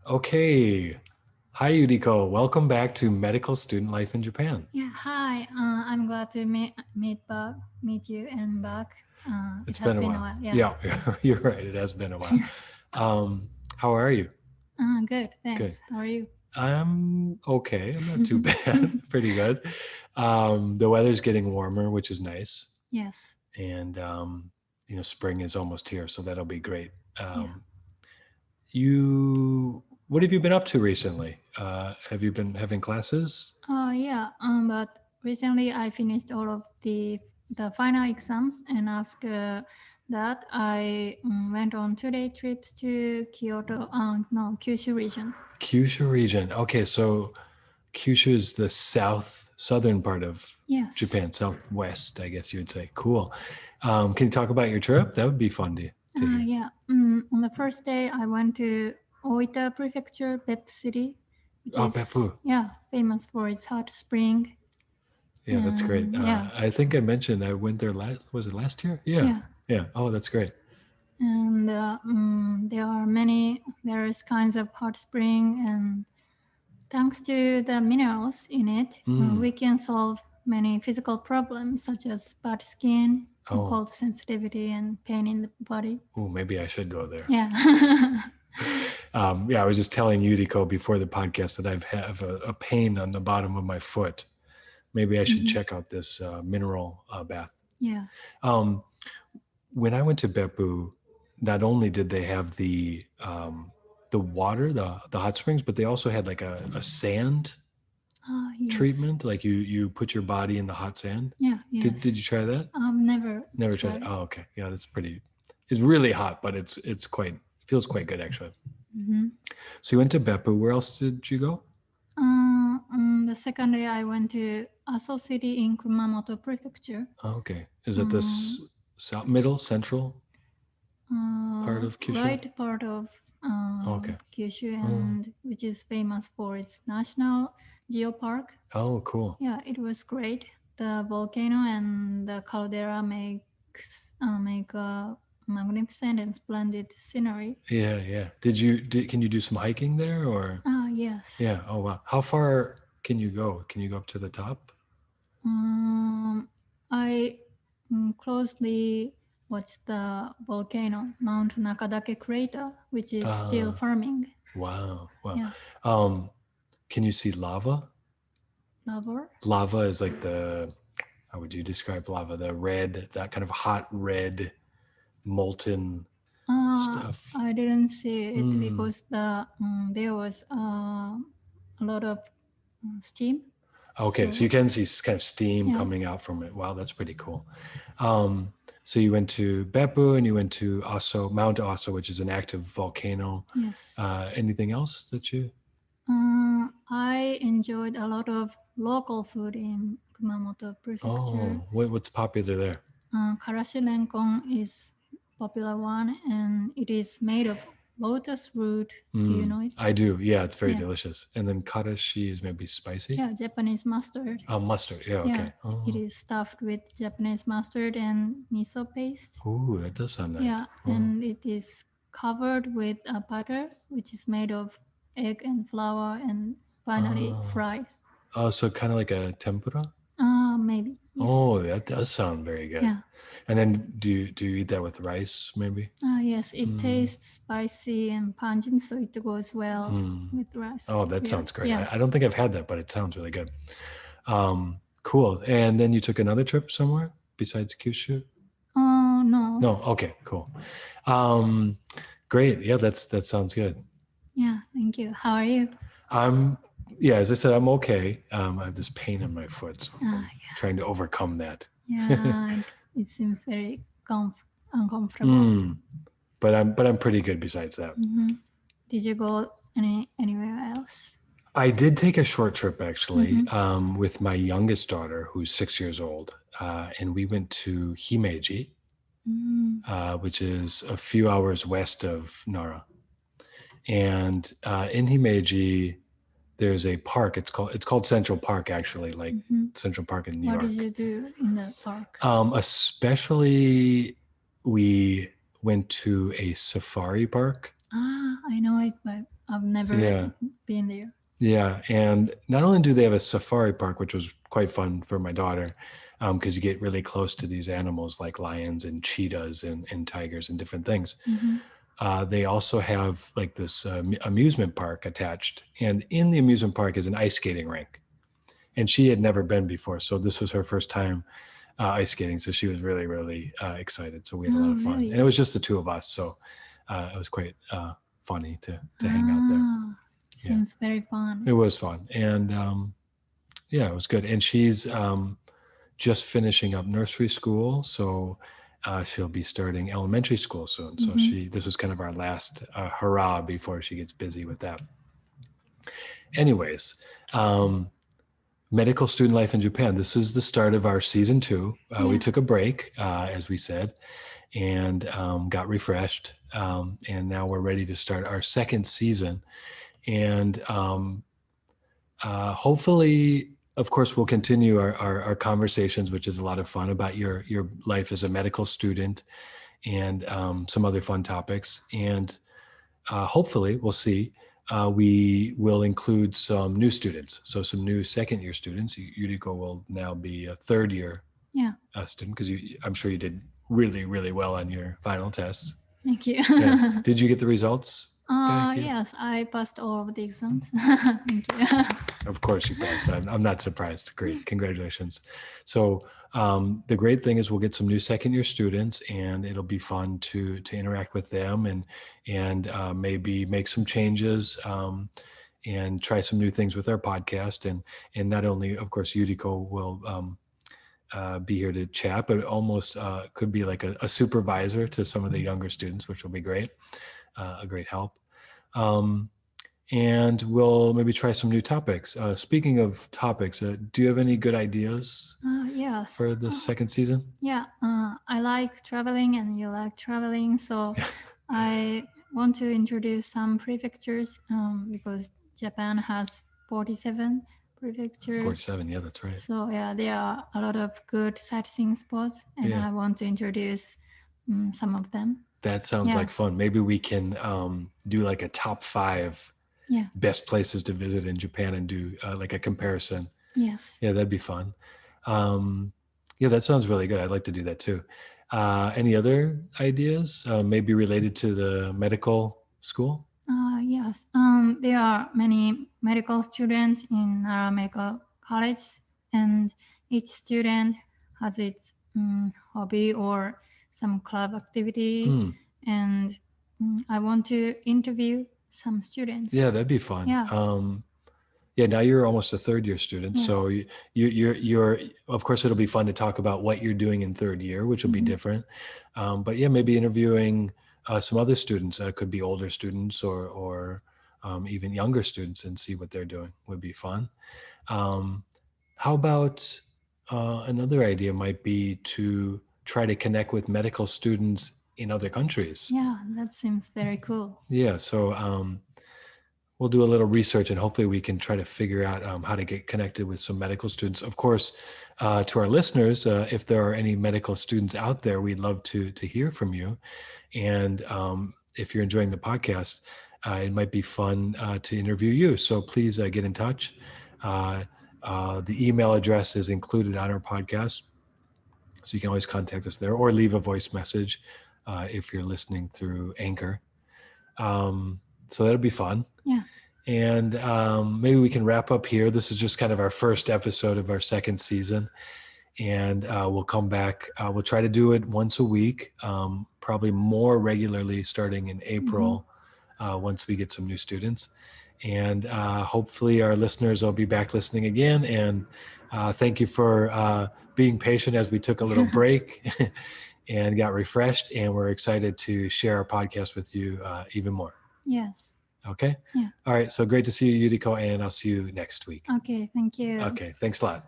Okay. Hi, Yuriko. Welcome back to Medical Student Life in Japan. Yeah, hi. I'm glad to meet you and back. It It's has been a been a while. while. Yeah. Yeah, you're right. It has been a while. How are you? Good. Good. Thanks. How are you? I'm okay. I'm not too bad. Pretty good. The weather's getting warmer, which is nice. Yes. And, spring is almost here, so that'll be great. Yeah. What have you been up to recently? Have you been having classes? Yeah. But recently I finished all of the final exams, and after that I went on 2-day trips to Kyoto. No, Kyushu region. Kyushu region. Okay, so Kyushu is the southern part of Yes. Japan, southwest, I guess you would say. Cool. Can you talk about your trip? That would be fun to hear. Yeah. On the first day, I went to Oita Prefecture, Bep City, which Oh, is Beppu. famous for its hot spring. Yeah, that's great. Yeah, I think I mentioned I went there was it last year? Yeah. yeah. Yeah. Oh, that's great. And there are many various kinds of hot spring, and thanks to the minerals in it, we can solve many physical problems such as bad skin, Oh, cold sensitivity, and pain in the body. oh, maybe I should go there. Yeah. Yeah, I was just telling Yuriko before the podcast that I have a pain on the bottom of my foot. Maybe I should check out this mineral bath. Yeah. When I went to Beppu, not only did they have the water, the hot springs, but they also had like a sand Yes. treatment. Like you put your body in the hot sand. Yeah. Yes. Did you try that? Never Tried it. Oh, okay. Yeah, that's pretty. It's really hot, but it's quite feels quite good actually. So you went to Beppu. Where else did you go? On the second day, I went to Aso City in Kumamoto Prefecture. Oh, okay. Is it this south, middle, central part of Kyushu? Right part of Okay. Kyushu, and which is famous for its national geopark. Oh, cool. Yeah, it was great. The volcano and the caldera make a magnificent and splendid scenery. Yeah, yeah. Can you do some hiking there or? Yes. Yeah. Oh, wow. How far can you go? Can you go up to the top? I closely watched the volcano, Mount Nakadake crater, which is still forming. Wow. Wow. Yeah. Can you see lava? Lava? Lava is like how would you describe lava? That kind of hot red molten stuff. I didn't see it because there was a lot of steam. Okay, so you can see kind of steam coming out from it. Wow, that's pretty cool. So you went to Beppu and you went to Mount Aso, which is an active volcano. Yes. Anything else that you? I enjoyed a lot of local food in Kumamoto Prefecture. Oh, what's popular there? Karashi renkon is popular one, and it is made of lotus root. Do you know it? I do. Yeah, it's very delicious. And then karashi is maybe spicy. Yeah, Japanese mustard. Oh, mustard. Yeah, okay. It is stuffed with Japanese mustard and miso paste. Ooh, that does sound nice. Yeah, and it is covered with a butter, which is made of egg and flour, and finally fried. Oh, so kind of like a tempura? Maybe. Yes. Oh, that does sound very good. Yeah. And then do you eat that with rice, maybe? Yes, it tastes spicy and pungent, so it goes well with rice. Oh, that sounds great. Yeah. I don't think I've had that, but it sounds really good. Cool. And then you took another trip somewhere besides Kyushu? No. No. Okay, cool. Great. Yeah, that sounds good. Yeah, thank you. How are you? As I said, I'm okay. I have this pain in my foot, so I'm trying to overcome that. Yeah, it seems very uncomfortable. But I'm pretty good besides that. Did you go anywhere else? I did take a short trip actually with my youngest daughter, who's 6 years old, and we went to Himeji, which is a few hours west of Nara. And in Himeji, there's a park. It's called Central Park, actually, like Central Park in New York. What did you do in the park? Especially, we went to a safari park. I know it, but I've never been there. Yeah, and not only do they have a safari park, which was quite fun for my daughter, because you get really close to these animals like lions and cheetahs and tigers and different things. They also have like this amusement park attached, and in the amusement park is an ice skating rink. And she had never been before, so this was her first time ice skating. So she was really, really excited. So we had a lot of fun, and it was just the two of us, so it was quite funny to hang out there. Seems very fun. It was fun, and yeah, it was good. And she's just finishing up nursery school, so she'll be starting elementary school soon. So this was kind of our last hurrah before she gets busy with that. Anyways, medical student life in Japan. This is the start of our season 2. We took a break, as we said, and got refreshed. And now we're ready to start our second season. And hopefully, of course, we'll continue our conversations, which is a lot of fun, about your life as a medical student and some other fun topics. And hopefully, we'll see, we will include some new students. So some new second-year students. Yuriko will now be a third-year student, because I'm sure you did really, really well on your final tests. Thank you. Did you get the results? Yes, I passed all of the exams. Thank you. Of course you passed. I'm not surprised. Great. Congratulations. So the great thing is we'll get some new second-year students, and it'll be fun to interact with them and maybe make some changes and try some new things with our podcast. And not only, of course, Yuriko will be here to chat, but it almost could be like a supervisor to some of the younger students, which will be great. A great help. And we'll maybe try some new topics. Speaking of topics, do you have any good ideas yes. for the second season? Yeah, I like traveling and you like traveling. So I want to introduce some prefectures because Japan has 47 prefectures. 47, yeah, that's right. So yeah, there are a lot of good sightseeing spots, and I want to introduce some of them. That sounds like fun. Maybe we can do like a top 5 best places to visit in Japan and do like a comparison. Yes. Yeah, that'd be fun. Yeah, that sounds really good. I'd like to do that too. Any other ideas maybe related to the medical school? Yes. There are many medical students in Nara Medical College, and each student has its hobby or some club activity. And I want to interview some students. Yeah, that'd be fun. Yeah, now you're almost a third-year student, so you're of course it'll be fun to talk about what you're doing in third year, which will be different. But yeah, maybe interviewing some other students. Could be older students or even younger students, and see what they're doing would be fun. How about another idea might be to try to connect with medical students in other countries. Yeah, that seems very cool. Yeah, so we'll do a little research, and hopefully we can try to figure out how to get connected with some medical students. Of course, to our listeners, if there are any medical students out there, we'd love to hear from you. And if you're enjoying the podcast, it might be fun to interview you. So please get in touch. The email address is included on our podcast, so you can always contact us there, or leave a voice message if you're listening through Anchor. So that'll be fun. Yeah. And maybe we can wrap up here. This is just kind of our first episode of our second season. And we'll come back. We'll try to do it once a week, probably more regularly starting in April, once we get some new students. And hopefully our listeners will be back listening again. And thank you for being patient as we took a little break and got refreshed. And we're excited to share our podcast with you even more. Yes. Okay? Yeah. All right. So great to see you, Yuriko, and I'll see you next week. Okay. Thank you. Okay. Thanks a lot.